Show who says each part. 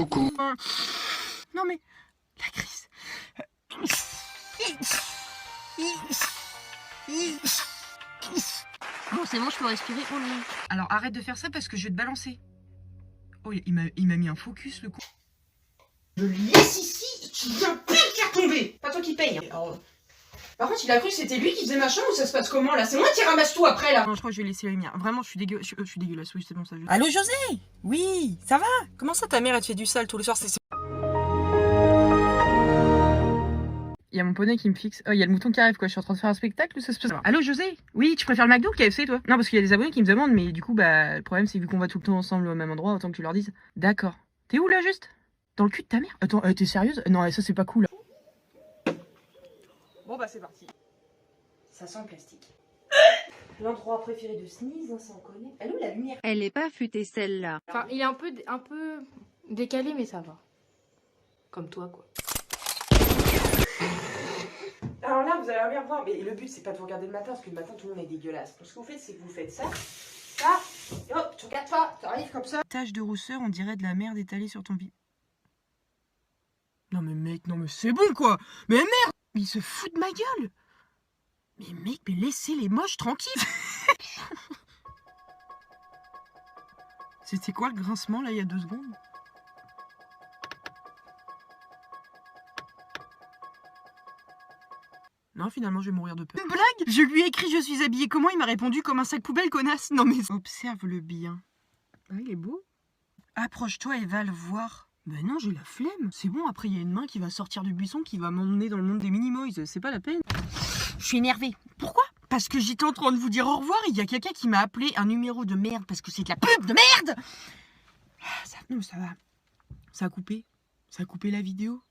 Speaker 1: coucou.
Speaker 2: Non mais, la crise.
Speaker 3: Bon, c'est bon, je peux respirer. Oh non.
Speaker 2: Alors arrête de faire ça parce que je vais te balancer. Oh, il m'a mis un focus le coup. Je le laisse ici et tu viens plus le faire tomber. Pas toi qui paye. Alors, par contre, il a cru que c'était lui qui faisait machin ou ça se passe comment là? C'est moi qui ramasse tout après là. Non, je crois que je vais laisser la lumière. Vraiment, je suis dégueulasse. Oui, c'est bon ça. Allô José? Oui, ça va? Comment ça ta mère elle te fait du sale tous les soirs? Il y a mon poney qui me fixe. Oh, il y a le mouton qui arrive quoi. Je suis en train de faire un spectacle ou ça se passe? Allô José? Oui, tu préfères le McDo ou KFC toi? Non, parce qu'il y a des abonnés qui me demandent, mais du coup, bah, le problème c'est vu qu'on va tout le temps ensemble au même endroit, autant que tu leur dises. D'accord. T'es où là juste? Dans le cul de ta mère? Attends, t'es sérieuse? Non, ça c'est pas cool. Bon bah c'est parti. Ça sent le plastique. L'endroit préféré de Sneeze, hein, ça on connaît. Elle est où la lumière?
Speaker 4: Elle est pas futée celle-là.
Speaker 3: Enfin, il est un peu décalé, mais ça va. Comme toi, quoi.
Speaker 2: Alors là, vous allez bien voir, mais le but c'est pas de vous regarder le matin, parce que le matin tout le monde est dégueulasse. Donc ce que vous faites, c'est que vous faites ça, et hop, tu regardes pas, t'arrives comme ça. Tache de rousseur, on dirait de la merde étalée sur ton visage. Non mais mec, non mais c'est bon quoi. Mais merde, il se fout de ma gueule. Mais mec, mais laissez les moches tranquilles. C'était quoi le grincement là il y a 2 secondes? Non, finalement, je vais mourir de peur. Une blague? Je lui ai écrit je suis habillée comment, il m'a répondu comme un sac poubelle, connasse. Non mais observe-le bien. Ah, il est beau. Approche-toi et va le voir. Ben non, j'ai la flemme. C'est bon, après il y a une main qui va sortir du buisson, qui va m'emmener dans le monde des Minimoys. C'est pas la peine. Je suis énervée. Pourquoi? Parce que j'étais en train de vous dire au revoir et il y a quelqu'un qui m'a appelé un numéro de merde parce que c'est de la pub de merde. Non, ça va. Ça a coupé. Ça a coupé la vidéo.